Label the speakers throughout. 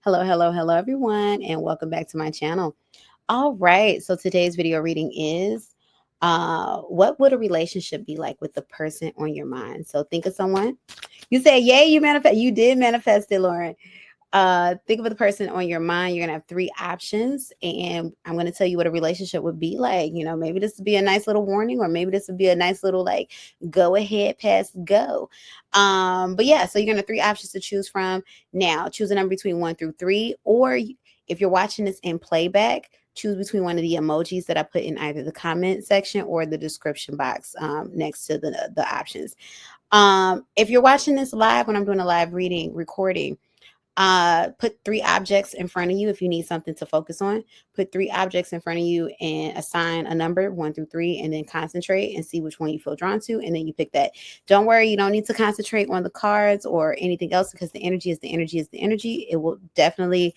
Speaker 1: Hello, hello, hello, everyone, and welcome back to my channel. All right, so today's video reading is what would a relationship be like with the person on your mind? So think of someone. You say, yay, you manifest. You did manifest it, Lauren. Think of the person on your mind. You're gonna have three options, and I'm gonna tell you what a relationship would be like. Maybe this would be a nice little warning, or maybe this would be a nice little like go ahead, pass go. But yeah, so you're gonna have three options to choose from. Now, choose a number between 1 through 3, or if you're watching this in playback, choose between one of the emojis that I put in either the comment section or the description box next to the options. If you're watching this live when I'm doing a live reading recording, put three objects in front of you if you need something to focus on. Put three objects in front of you and assign a number 1 through 3, and then concentrate and see which one you feel drawn to, and then you pick that. Don't worry, you don't need to concentrate on the cards or anything else, because the energy is the energy is the energy. It will definitely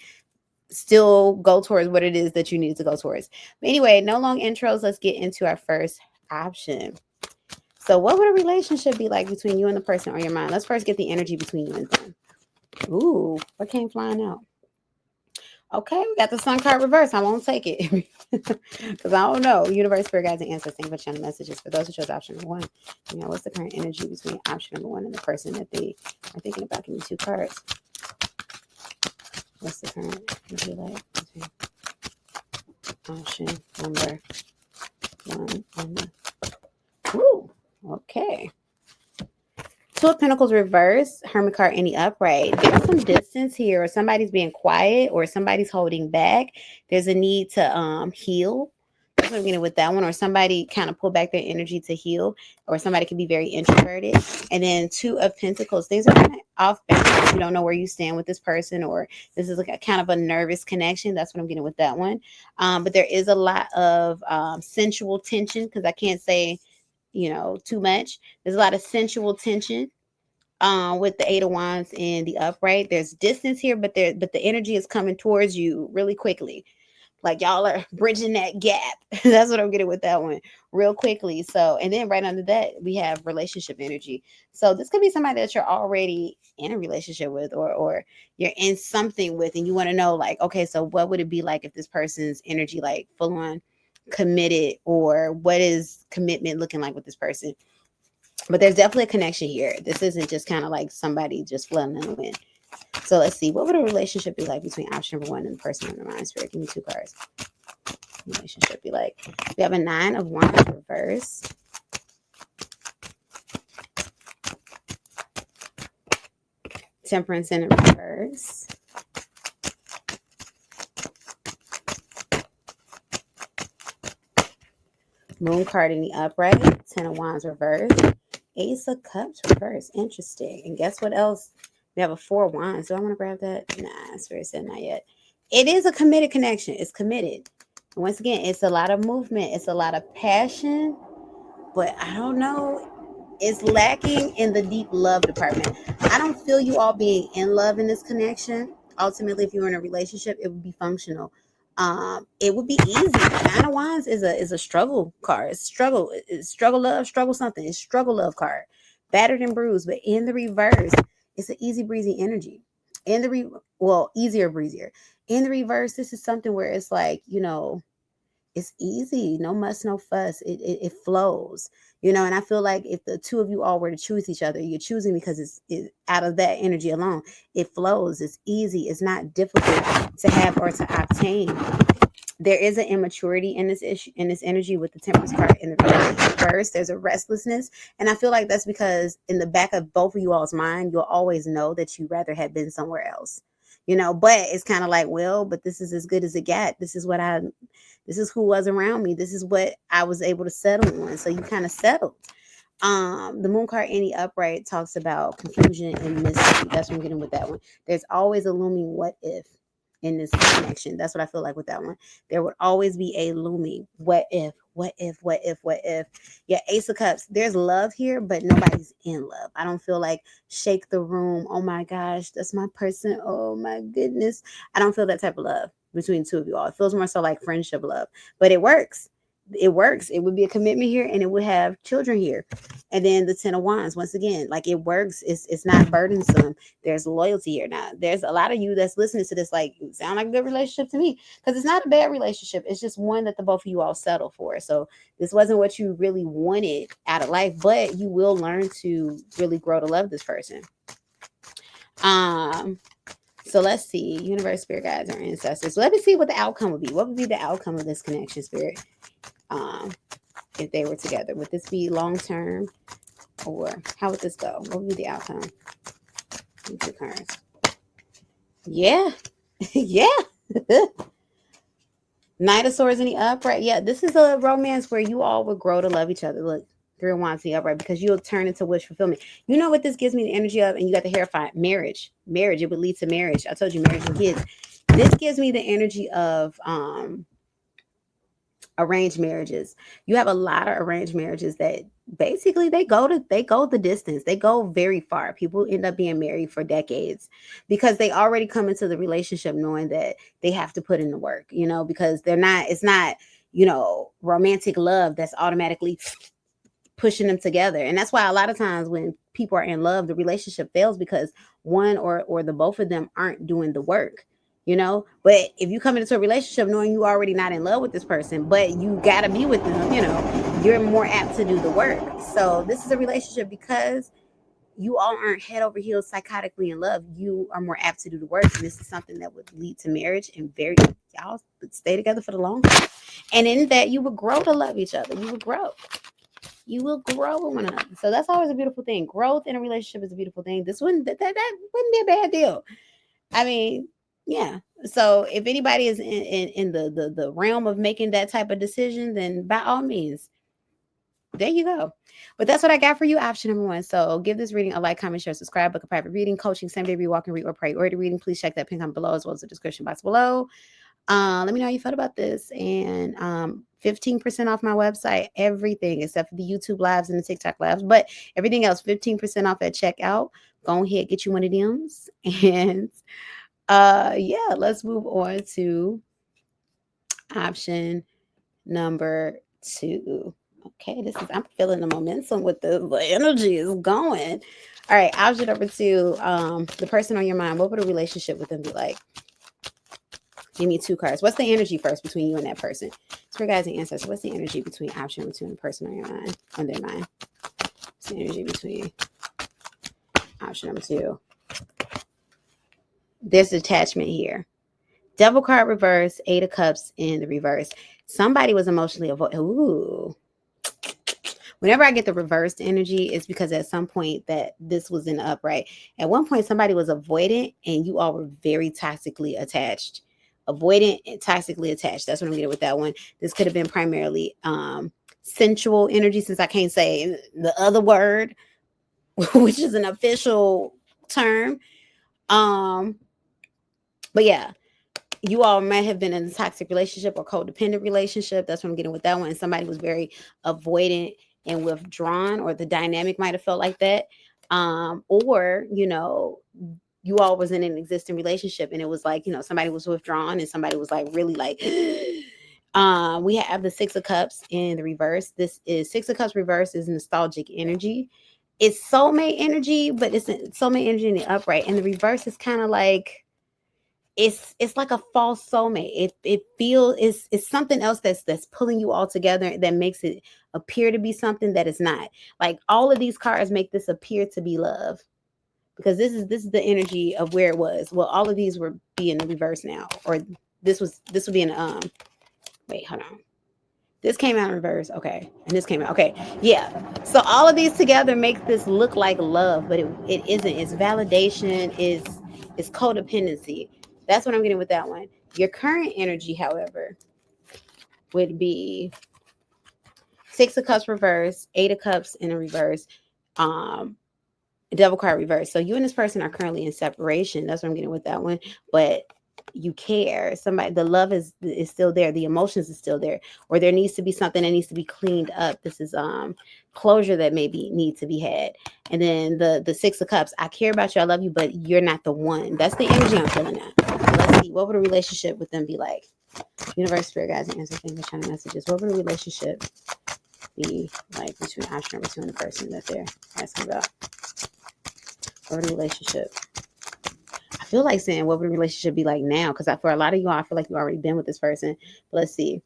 Speaker 1: still go towards what it is that you need to go towards. But anyway, no long intros. Let's get into our first option. So what would a relationship be like between you and the person on your mind? Let's first get the energy between you and them. Ooh, what came flying out? Okay, we got the sun card reverse. I won't take it because I don't know. Universe, spirit guides, and ancestors. Thank you for channel messages. For those who chose option number 1, what's the current energy between option number 1 and the person that they are thinking about? Give me 2 cards. What's the current energy like between option number 1 and the... Ooh, okay. 2 of Pentacles reverse, Hermit card in the upright. There's some distance here, or somebody's being quiet, or somebody's holding back. There's a need to heal. That's what I'm getting with that one. Or somebody kind of pull back their energy to heal, or somebody can be very introverted. And then 2 of Pentacles. Things are kind of off balance. You don't know where you stand with this person, or this is like a kind of a nervous connection. That's what I'm getting with that one. But there is a lot of sensual tension, because I can't say too much. There's a lot of sensual tension with the 8 of Wands in the upright. There's distance here, but the energy is coming towards you really quickly. Like y'all are bridging that gap. That's what I'm getting with that one real quickly. So, and then right under that, we have relationship energy. So this could be somebody that you're already in a relationship with, or you're in something with, and you want to know, like, okay, so what would it be like if this person's energy like full on committed, or what is commitment looking like with this person? But there's definitely a connection here. This isn't just kind of like somebody just flailing in the wind. So let's see. What would a relationship be like between option number 1 and the person on the mind? Spirit, give me 2 cards. Relationship be like. We have a 9 of Wands reverse. Temperance in reverse. Moon card in the upright. 10 of Wands reverse. Ace of Cups reverse. Interesting. And guess what else? We have a 4 of Wands. Do I want to grab that? Nah, Spirit said not yet. It is a committed connection. It's committed. And once again, it's a lot of movement. It's a lot of passion. But I don't know. It's lacking in the deep love department. I don't feel you all being in love in this connection. Ultimately, if you're in a relationship, it would be functional. It would be easy. 9 of Wands is a struggle card. It's struggle. It's struggle love, struggle something. It's struggle love card. Battered and bruised, but in the reverse, it's an easy breezy energy. In the easier breezier. In the reverse, this is something where it's like, it's easy. No muss, no fuss. It flows. And I feel like if the 2 of you all were to choose each other, you're choosing because it's out of that energy alone. It flows. It's easy. It's not difficult to have or to obtain. There is an immaturity in this issue, in this energy, with the Temperance card in the reverse. There's a restlessness, and I feel like that's because in the back of both of you all's mind, you'll always know that you rather had been somewhere else. But it's kind of like, well, but this is as good as it got. This is who was around me. This is what I was able to settle on. So you kind of settled. The Moon card in the upright talks about confusion and mystery. That's what I'm getting with that one. There's always a looming what if in this connection. That's what I feel like with that one. There would always be a looming what if, what if, what if, what if. Yeah, Ace of Cups. There's love here, but nobody's in love. I don't feel like shake the room. Oh my gosh, that's my person. Oh my goodness. I don't feel that type of love between the 2 of you all. It feels more so like friendship love, but it works. it works. It would be a commitment here, and it would have children here. And then the 10 of Wands, once again, like it works. It's not burdensome. There's loyalty here. Now, there's a lot of you that's listening to this, like, sound like a good relationship to me, because it's not a bad relationship. It's just one that the both of you all settle for. So this wasn't what you really wanted out of life, but you will learn to really grow to love this person. So let's see, universe, spirit guides, or ancestors. Let me see what the outcome would be. What would be the outcome of this connection, spirit? If they were together, would this be long term, or how would this go? What would be the outcome? Two cards. Yeah, yeah. Knight of Swords in the upright. Yeah, this is a romance where you all would grow to love each other. Look, 3 of Wands in the upright, because you'll turn into wish fulfillment. You know what this gives me the energy of, and you got the Hierophant, marriage. Marriage, it would lead to marriage. I told you, marriage and kids. This gives me the energy of arranged marriages. You have a lot of arranged marriages that basically they go the distance. They go very far. People end up being married for decades because they already come into the relationship knowing that they have to put in the work, because it's not, romantic love that's automatically pushing them together. And that's why a lot of times when people are in love, the relationship fails because one or the both of them aren't doing the work. But if you come into a relationship knowing you already not in love with this person, but you gotta be with them, you're more apt to do the work. So this is a relationship because you all aren't head over heels psychotically in love. You are more apt to do the work, and this is something that would lead to marriage, and y'all would stay together for the long time. And in that, you would grow to love each other. You will grow with one another. So that's always a beautiful thing. Growth in a relationship is a beautiful thing. This one, that wouldn't be a bad deal. I mean, yeah. So if anybody is in the realm of making that type of decision, then by all means, there you go. But that's what I got for you, option number 1. So give this reading a like, comment, share, subscribe, book a private reading, coaching, same day walking, read, or priority reading. Please check that pin comment below as well as the description box below. Let me know how you felt about this. And 15% off my website, everything except for the YouTube lives and the TikTok lives, but everything else, 15% off at checkout. Go ahead, get you one of them. And yeah, let's move on to option number 2. Okay, I'm feeling the momentum with the energy is going. All right, option number 2, the person on your mind, what would a relationship with them be like? Give me 2 cards. What's the energy first between you and that person? Spirit guides and ancestors. What's the energy between option number 2 and the person on your mind, on their mind? What's the energy between option number 2? There's attachment here. Devil card reverse, 8 of Cups in the reverse. Somebody was emotionally avoided. Ooh. Whenever I get the reversed energy, it's because at some point that this was in the upright. At one point, somebody was avoidant and you all were very toxically attached. Avoidant and toxically attached. That's what I'm getting with that one. This could have been primarily sensual energy, since I can't say the other word, which is an official term. But yeah, you all might have been in a toxic relationship or codependent relationship. That's what I'm getting with that one. And somebody was very avoidant and withdrawn, or the dynamic might have felt like that. Or, you all was in an existing relationship and it was like, somebody was withdrawn and somebody was like really like, we have the 6 of Cups in the reverse. This is 6 of Cups reverse is nostalgic energy. It's soulmate energy, but it's soulmate energy in the upright. And the reverse is kind of like, it's like a false soulmate. It feels it's something else that's pulling you all together that makes it appear to be something that is not. Like all of these cards make this appear to be love, because this is the energy of where it was. Well, all of these would be in the reverse now, or this would be in wait, hold on. This came out in reverse, okay, and this came out, okay, yeah. So all of these together make this look like love, but it isn't. It's validation, it's codependency. That's what I'm getting with that one. Your current energy, however, would be 6 of Cups reverse, 8 of Cups in a reverse, Devil card reverse. So you and this person are currently in separation. That's what I'm getting with that one. But you care. The love is still there. The emotions is still there. Or there needs to be something that needs to be cleaned up. This is closure that maybe needs to be had. And then the 6 of Cups. I care about you. I love you, but you're not the one. That's the energy I'm feeling now. So let's see. What would a relationship with them be like? Universe, spirit guides, and answer things, shining messages. What would a relationship be like between option number 2 and the person that they're asking about? What would a relationship? I feel like saying what would a relationship be like now? Because for a lot of you, I feel like you've already been with this person. But let's see.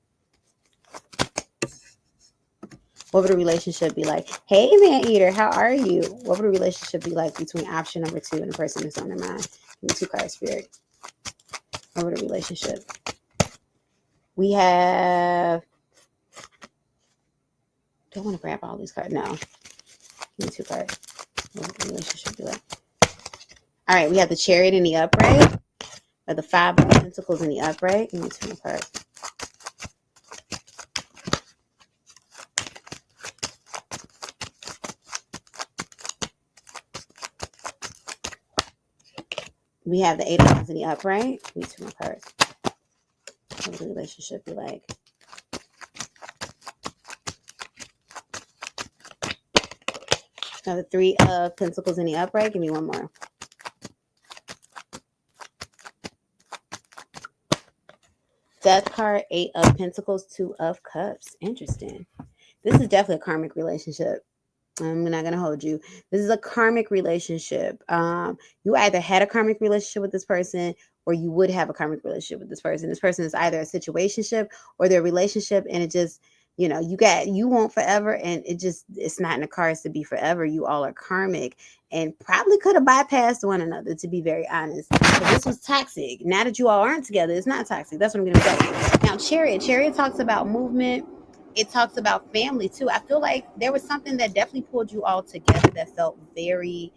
Speaker 1: What would a relationship be like? Hey, man eater, how are you? What would a relationship be like between option number 2 and the person that's on their mind? Give me 2 cards, spirit. What would a relationship? We have. Do I want to grab all these cards? No. Give me 2 cards. What would a relationship be like? All right, we have the Chariot in the upright, or the 5 of Pentacles in the upright. Give me 2 more cards. We have the 8 of Wands in the upright. Give me 2 more cards. What would the relationship be like? Now the 3 of Pentacles in the upright. Give me 1 more. Death card, 8 of Pentacles, 2 of Cups. Interesting. This is definitely a karmic relationship. I'm not going to hold you. This is a karmic relationship. You either had a karmic relationship with this person, or you would have a karmic relationship with this person. This person is either a situationship or their relationship, and it just, you want forever, and it's not in the cards to be forever. You all are karmic and probably could have bypassed one another, to be very honest. But this was toxic. Now that you all aren't together, it's not toxic. That's what I'm going to say. Now, Chariot talks about movement. It talks about family too. I feel like there was something that definitely pulled you all together that felt very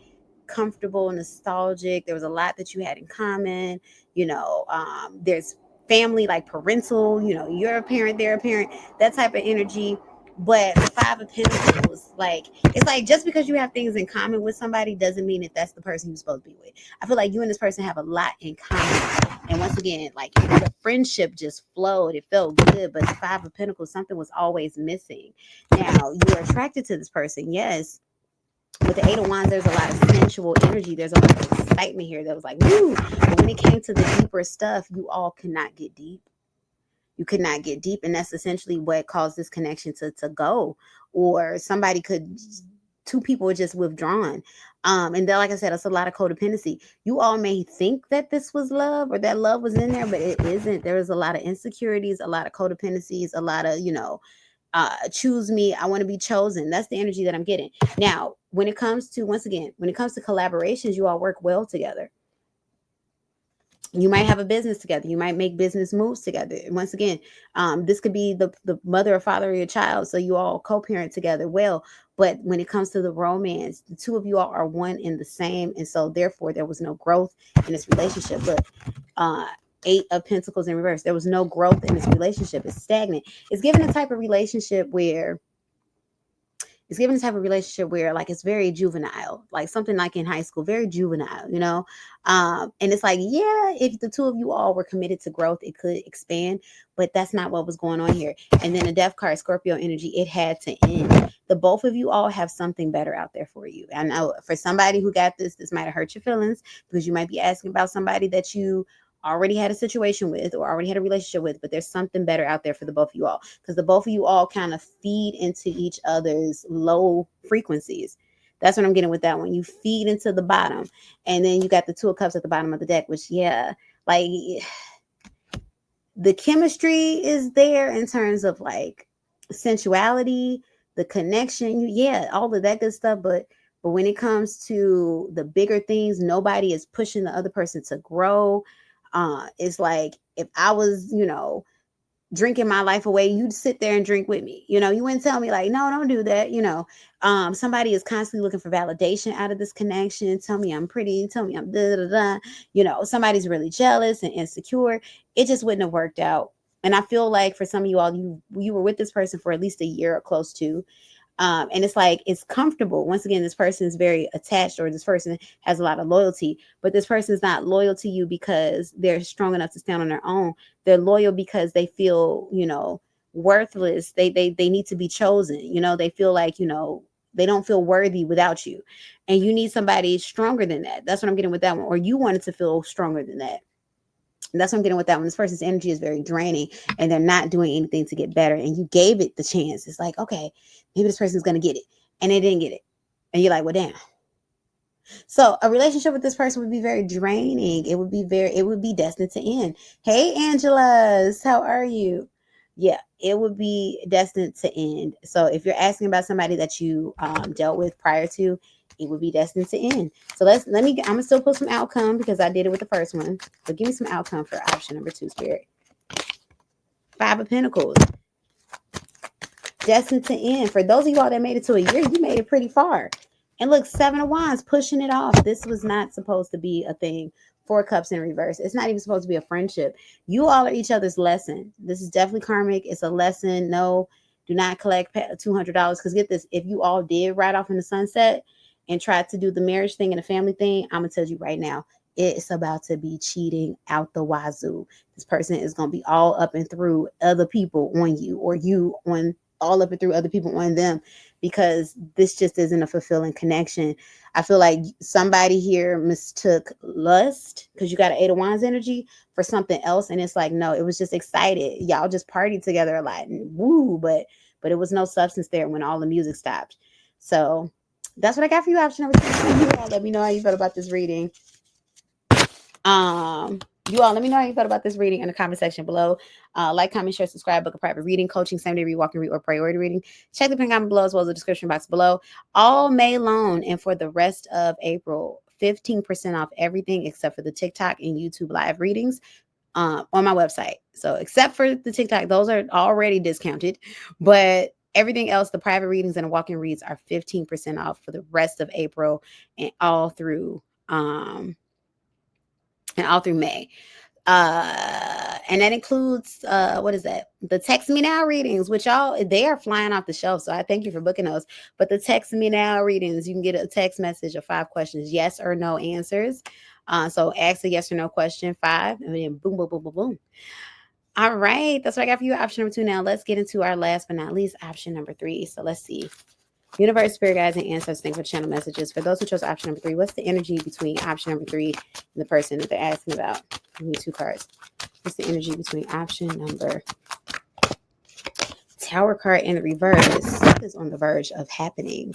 Speaker 1: comfortable, nostalgic. There was a lot that you had in common. There's family, like parental, you're a parent, they're a parent, that type of energy. But the 5 of Pentacles, like, it's like just because you have things in common with somebody doesn't mean that that's the person you're supposed to be with. I feel like you and this person have a lot in common. And once again, like, the friendship just flowed. It felt good. But the 5 of Pentacles, something was always missing. Now, you were attracted to this person, yes. With the 8 of Wands, there's a lot of sensual energy. There's a lot of excitement here that was like, woo. But when it came to the deeper stuff, you all could not get deep. You could not get deep. And that's essentially what caused this connection to go. Or two people were just withdrawn. And then, like I said, it's a lot of codependency. You all may think that this was love or that love was in there, but it isn't. There is a lot of insecurities, a lot of codependencies, a lot of, choose me. I want to be chosen. That's the energy that I'm getting. Now, when it comes to collaborations, you all work well together. You might have a business together. You might make business moves together. And once again, this could be the mother or father of your child. So you all co-parent together well. But when it comes to the romance, the two of you all are one and the same. And so therefore, there was no growth in this relationship. Look, 8 of Pentacles in reverse. There was no growth in this relationship. It's stagnant. It's given a type of relationship where like it's very juvenile, like something like in high school, very juvenile. And it's like, yeah, if the two of you all were committed to growth, it could expand, but that's not what was going on here. And then the Death card, Scorpio energy, it had to end. The both of you all have something better out there for you. I know for somebody who got this might have hurt your feelings, because you might be asking about somebody that you already had a situation with or already had a relationship with, but there's something better out there for the both of you all, because the both of you all kind of feed into each other's low frequencies. That's what I'm getting with that one. You feed into the bottom, and then you got the 2 of Cups at the bottom of the deck, which, yeah, like, the chemistry is there in terms of like sensuality, the connection, yeah, all of that good stuff. But when it comes to the bigger things, nobody is pushing the other person to grow. It's like, if I was, drinking my life away, you'd sit there and drink with me. You wouldn't tell me like, no, don't do that. Somebody is constantly looking for validation out of this connection. Tell me I'm pretty. Tell me I'm da da da. Somebody's really jealous and insecure. It just wouldn't have worked out. And I feel like for some of you all, you were with this person for at least a year or close to. And it's like, it's comfortable. Once again, this person is very attached, or this person has a lot of loyalty, but this person is not loyal to you because they're strong enough to stand on their own. They're loyal because they feel, worthless. They need to be chosen. They feel like, they don't feel worthy without you. And you need somebody stronger than that. That's what I'm getting with that one. Or you wanted to feel stronger than that. And that's what I'm getting with that one. This person's energy is very draining and they're not doing anything to get better. And you gave it the chance. It's like, okay, maybe this person's going to get it. And they didn't get it. And you're like, well, damn. So a relationship with this person would be very draining. It would be destined to end. Hey, Angela's, how are you? Yeah, it would be destined to end. So if you're asking about somebody that you dealt with prior to, it would be destined to end. So I'm gonna still put some outcome because I did it with the first one. But give me some outcome for option number 2, Spirit. 5 of Pentacles. Destined to end. For those of you all that made it to a year, you made it pretty far. And look, 7 of Wands pushing it off. This was not supposed to be a thing. 4 of Cups in reverse. It's not even supposed to be a friendship. You all are each other's lesson. This is definitely karmic. It's a lesson. No, do not collect $200. Because get this, if you all did ride off in the sunset and tried to do the marriage thing and the family thing, I'm going to tell you right now, it's about to be cheating out the wazoo. This person is going to be all up and through other people on you, or you on all up and through other people on them, because this just isn't a fulfilling connection. I feel like somebody here mistook lust, because you got an 8 of Wands energy, for something else. And it's like, no, it was just excited. Y'all just partied together a lot and woo, but it was no substance there when all the music stopped. So that's what I got for you, option number 2. You all let me know how you felt about this reading. You all let me know how you felt about this reading in the comment section below. Like, comment, share, subscribe, book a private reading, coaching, same-day read, walk and read, or priority reading. Check the pin comment below as well as the description box below. All May long and for the rest of April, 15% off everything except for the TikTok and YouTube live readings on my website. So except for the TikTok, those are already discounted, but everything else, the private readings and the walk-in reads, are 15% off for the rest of April and all through May. And that includes what is that? The text me now readings, which they are flying off the shelf. So I thank you for booking those. But the text me now readings, you can get a text message of 5 questions, yes or no answers. So ask a yes or no question, 5, and then boom, boom, boom, boom, boom. All right, that's what I got for you. Option number 2. Now let's get into our last but not least, option number 3. So let's see. Universe, spirit guides, and ancestors, thank for channel messages. For those who chose option number 3, what's the energy between option number 3 and the person that they're asking about? Give me 2 cards. What's the energy between option number Tower card in the reverse? What is on the verge of happening?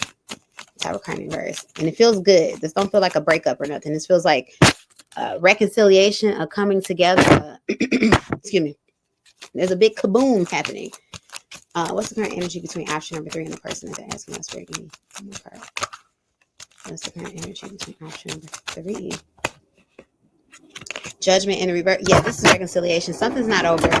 Speaker 1: Tower card in reverse. And it feels good. This don't feel like a breakup or nothing. This feels like reconciliation, a coming together. Excuse me. There's a big kaboom happening. What's the current energy between option number 3 and the person that they're asking about? Spirit, give me 1 more card. What's the current energy between option number 3? Judgment in the reverse. Yeah, this is reconciliation. Something's not over.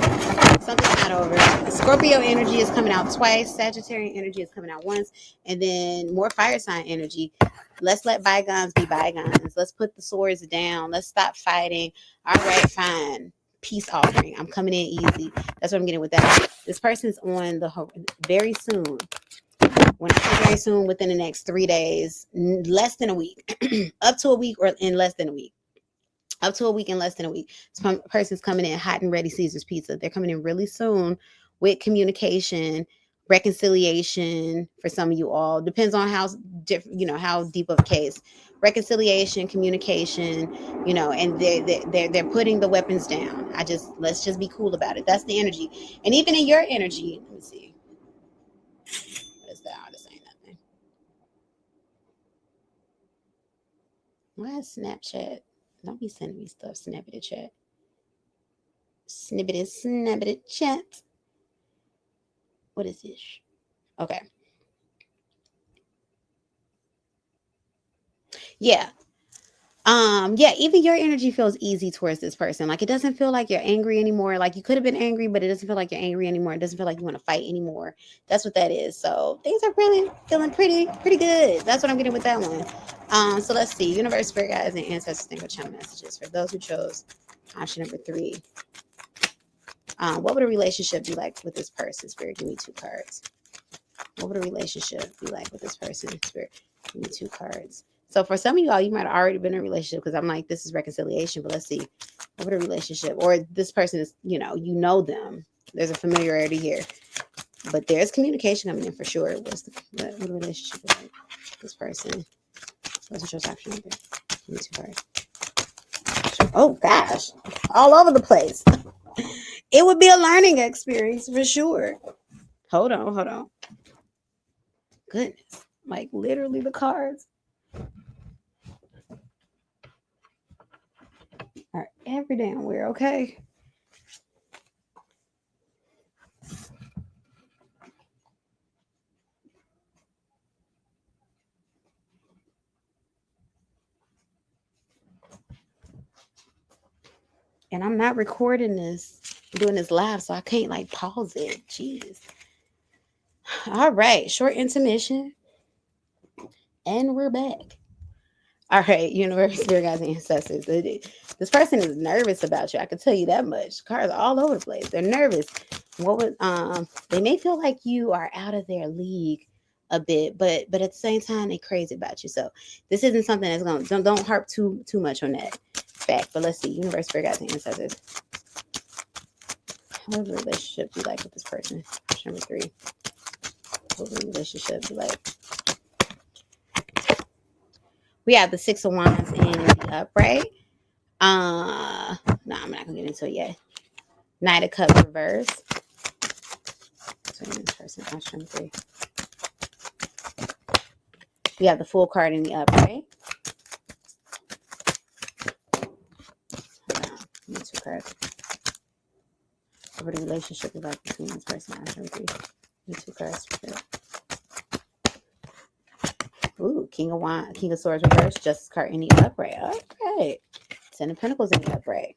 Speaker 1: Something's not over. Scorpio energy is coming out twice. Sagittarian energy is coming out once. And then more fire sign energy. Let's let bygones be bygones. Let's put the swords down. Let's stop fighting. All right, fine. Peace offering. I'm coming in easy. That's what I'm getting with that. This person's on the very soon. When I say very soon, within the next 3 days, less than a week, up to a week, or in less than a week. Up to a week and less than a week. This person's coming in hot and ready Caesar's pizza. They're coming in really soon with communication, reconciliation for some of you all. Depends on how deep of a case. Reconciliation, communication, and they're putting the weapons down. Let's just be cool about it. That's the energy. And even in your energy, let me see. What is that? I'm just saying nothing. Why is Snapchat? Don't be sending me stuff. Snappity chat. Snippety chat. What is this? Okay. Yeah. Yeah, even your energy feels easy towards this person. Like, it doesn't feel like you're angry anymore. Like, you could have been angry, but it doesn't feel like you're angry anymore. It doesn't feel like you want to fight anymore. That's what that is. So things are really feeling pretty good. That's what I'm getting with that one. So let's see. Universe, spirit guides, and ancestors, think of channel messages. For those who chose option number 3, what would a relationship be like with this person? Spirit, give me 2 cards. What would a relationship be like with this person? Spirit, give me 2 cards. So for some of y'all, you might have already been in a relationship, because I'm like, this is reconciliation. But let's see. What would a relationship, or this person is, you know them. There's a familiarity here. But there's communication coming in for sure. What relationship is like this person? What's your option number? Give me 2 cards. Oh gosh, all over the place. It would be a learning experience for sure. Hold on, hold on. Goodness, like literally the cards are every damn where. Okay. And I'm not recording this, I'm doing this live, so I can't like pause it. Jeez. All right, short intermission, and we're back. All right, universe, spirit guides, and ancestors. This person is nervous about you. I can tell you that much. Cards are all over the place. They're nervous. What would They may feel like you are out of their league a bit, but at the same time, they're crazy about you. So this isn't something that's gonna don't harp too much on that fact. But let's see, universe, spirit guides, and ancestors. What would the relationship be like with this person? Number 3. What would the relationship be like? We have the 6 of Wands in the upright. No, I'm not gonna get into it yet. Knight of Cups reverse. This person, number 3. We have the Fool card in the upright. Hold on, give me 2 cards. What the relationship is like between this person and number 3. Give me 2 cards. Ooh, King of Swords reverse. Justice card in the upright. All right. 10 of Pentacles in the upright.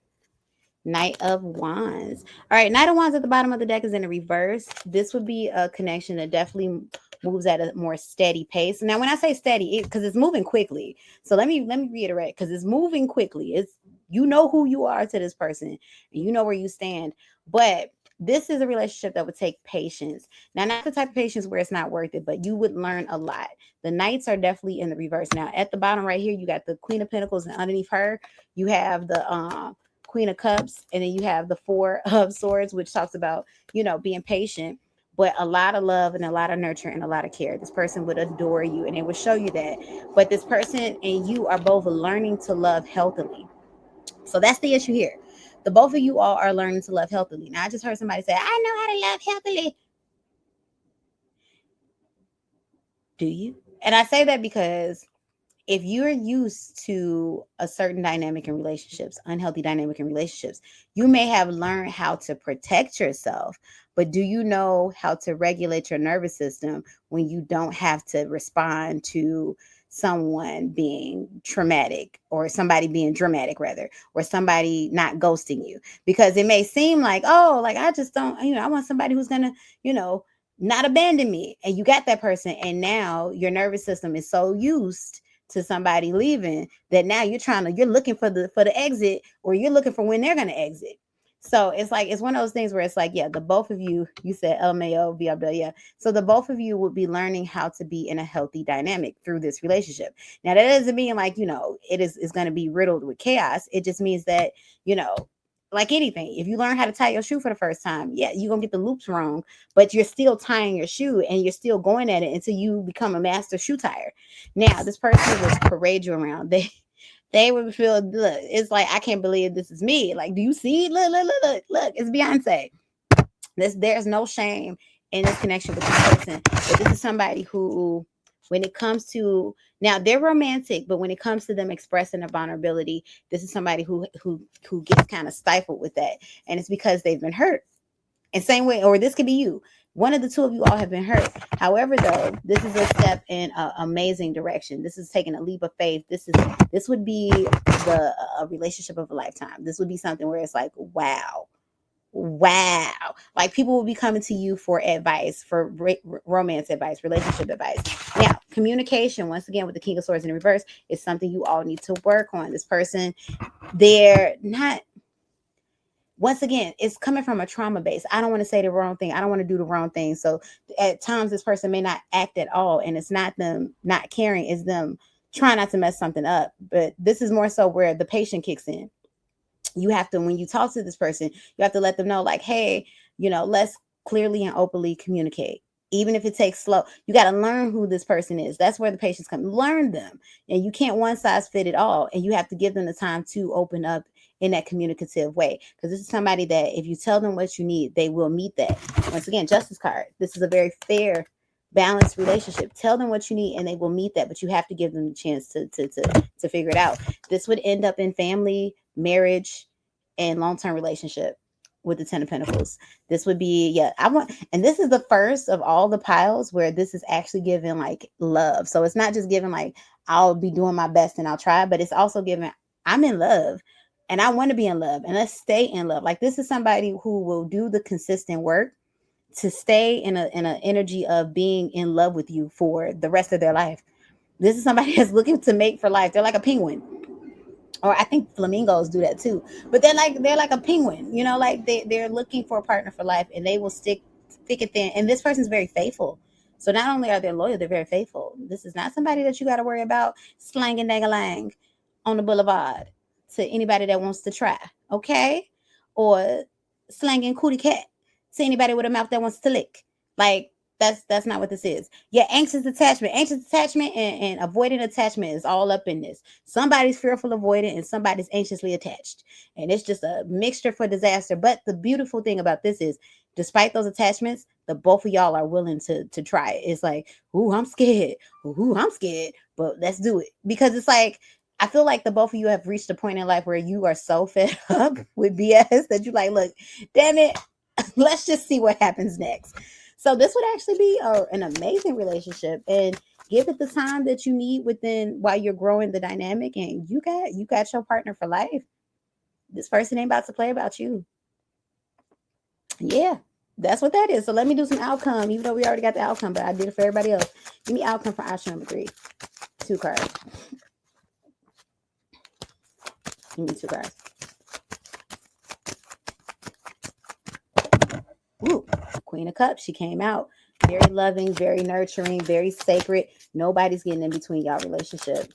Speaker 1: Knight of Wands. All right, Knight of Wands at the bottom of the deck is in the reverse. This would be a connection that definitely moves at a more steady pace. Now, when I say steady, because it's moving quickly. So let me reiterate, because it's moving quickly. It's, you know who you are to this person, and you know where you stand. But this is a relationship that would take patience. Now, not the type of patience where it's not worth it, but you would learn a lot. The Knights are definitely in the reverse. Now, at the bottom right here, you got the Queen of Pentacles, and underneath her, you have the Queen of Cups, and then you have the 4 of Swords, which talks about, being patient, but a lot of love and a lot of nurture and a lot of care. This person would adore you, and it would show you that. But this person and you are both learning to love healthily. So that's the issue here. The both of you all are learning to love healthily. Now, I just heard somebody say, I know how to love healthily. Do you? And I say that because if you're used to a certain dynamic in relationships, unhealthy dynamic in relationships, you may have learned how to protect yourself, but do you know how to regulate your nervous system when you don't have to respond to someone being traumatic, or somebody being dramatic rather, or somebody not ghosting you? Because it may seem like, oh, like I just don't, I want somebody who's gonna, not abandon me. And you got that person, and now your nervous system is so used to somebody leaving that now you're looking for the exit, or you're looking for when they're going to exit. So it's like, it's one of those things where it's like, yeah, the both of you said LMAO, VW, yeah. So the both of you would be learning how to be in a healthy dynamic through this relationship. Now, that doesn't mean like, it's going to be riddled with chaos. It just means that, like anything, if you learn how to tie your shoe for the first time, yeah, you're going to get the loops wrong, but you're still tying your shoe, and you're still going at it until you become a master shoe tire. Now, this person would parade you around. They would feel, look, it's like, I can't believe this is me. Like, do you see? Look, it's Beyonce. There's no shame in this connection with this person. But this is somebody who, when it comes to, now they're romantic, but when it comes to them expressing their vulnerability, this is somebody who gets kind of stifled with that. And it's because they've been hurt. And same way, or this could be you. One of the two of you all have been hurt. However, though, this is a step in an amazing direction. This is taking a leap of faith. This would be a relationship of a lifetime. This would be something where it's like, wow. Like, people will be coming to you for advice, for romance advice, relationship advice. Now, communication, once again, with the King of Swords in reverse, is something you all need to work on. This person, they're not, once again, it's coming from a trauma base. I don't want to say the wrong thing. I don't want to do the wrong thing. So at times this person may not act at all, and it's not them not caring, it's them trying not to mess something up. But this is more so where the patient kicks in. You have to, when you talk to this person, you have to let them know, like, hey, let's clearly and openly communicate. Even if it takes slow, you got to learn who this person is. That's where the patients come. Learn them. And you can't one size fit it all. And you have to give them the time to open up in that communicative way. Because this is somebody that if you tell them what you need, they will meet that. Once again, justice card. This is a very fair, balanced relationship. Tell them what you need and they will meet that, but you have to give them the chance to figure it out. This would end up in family, marriage, and long-term relationship with the 10 of Pentacles. This would be, yeah, I want, and this is the first of all the piles where this is actually given like love. So it's not just given like, I'll be doing my best and I'll try, but it's also given, I'm in love and I want to be in love and let's stay in love. Like this is somebody who will do the consistent work to stay in a energy of being in love with you for the rest of their life. This is somebody that's looking to mate for life. They're like a penguin, or I think flamingos do that too. But they're like a penguin, like they're looking for a partner for life, and they will stick thick and thin. And this person's very faithful. So not only are they loyal, they're very faithful. This is not somebody that you got to worry about slanging dang-a-lang on the boulevard to anybody that wants to try, okay? Or slanging cootie cat to anybody with a mouth that wants to lick. Like that's not what this is. Yeah, anxious attachment and avoidant attachment is all up in this. Somebody's fearful avoidant and somebody's anxiously attached, and it's just a mixture for disaster. But the beautiful thing about this is, despite those attachments, the both of y'all are willing to try it. It's like, ooh, I'm scared. Ooh, I'm scared, but let's do it. Because it's like, I feel like the both of you have reached a point in life where you are so fed up with BS that you like, look, damn it, let's just see what happens next. So this would actually be an amazing relationship, and give it the time that you need within while you're growing the dynamic, and you got your partner for life. This person ain't about to play about you. Yeah, that's what that is. So let me do some outcome, even though we already got the outcome, but I did it for everybody else. Give me outcome for option number 3. 2 cards. Give me 2 cards. Ooh, Queen of Cups. She came out very loving, very nurturing, very sacred. Nobody's getting in between y'all relationship.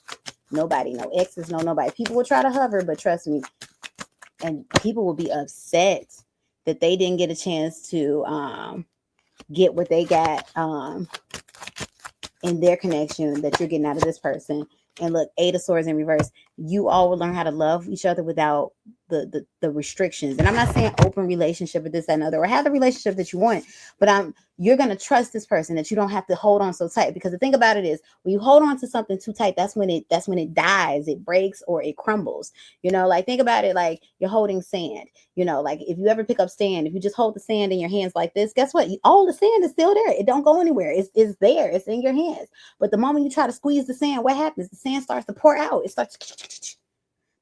Speaker 1: Nobody, no exes, no nobody. People will try to hover, but trust me, and people will be upset that they didn't get a chance to get what they got in their connection that you're getting out of this person. And look, 8 of Swords in reverse. You all will learn how to love each other without the restrictions. And I'm not saying open relationship with this, that, and other, or have the relationship that you want, but you're gonna trust this person that you don't have to hold on so tight. Because the thing about it is, when you hold on to something too tight, that's when it dies, it breaks, or it crumbles. Like think about it like you're holding sand. Like if you ever pick up sand, if you just hold the sand in your hands like this, guess what? All the sand is still there. It don't go anywhere. It's there. It's in your hands. But the moment you try to squeeze the sand, what happens? The sand starts to pour out. It starts.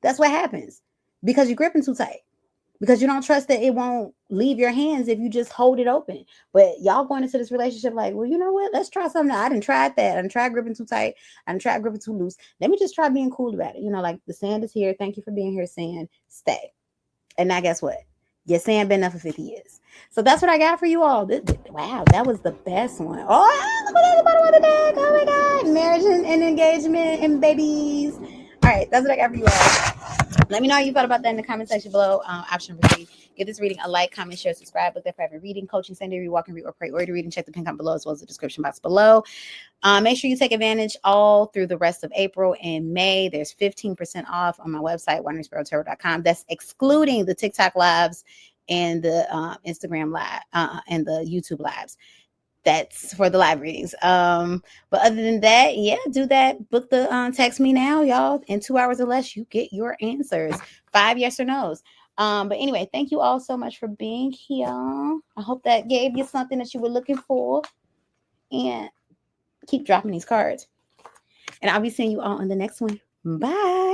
Speaker 1: That's what happens because you're gripping too tight. Because you don't trust that it won't leave your hands if you just hold it open. But y'all going into this relationship like, well, you know what? Let's try something. I didn't try that. I didn't try gripping too tight. I didn't try gripping too loose. Let me just try being cool about it. Like the sand is here. Thank you for being here, sand. Stay. And now guess what? Your sand been up for 50 years. So that's what I got for you all. Wow, that was the best one. Oh, look at the bottom of the deck. Oh my God. Marriage and engagement and babies. All right, that's what I got for you all. Let me know how you felt about that in the comment section below. Option number 3. Give this reading a like, comment, share, subscribe. Book that private reading, coaching, secondary, walk and read, or pray, or to read, and check the pin comment below as well as the description box below. Make sure you take advantage all through the rest of April and May. There's 15% off on my website, wanderingsparrow.com. That's excluding the TikTok lives and the Instagram live and the YouTube lives. That's for the live readings. But other than that, yeah, do that. Book the text me now, y'all. In 2 hours or less, you get your answers. 5 yes or no's. But anyway, thank you all so much for being here. I hope that gave you something that you were looking for. And keep dropping these cards. And I'll be seeing you all on the next one. Bye.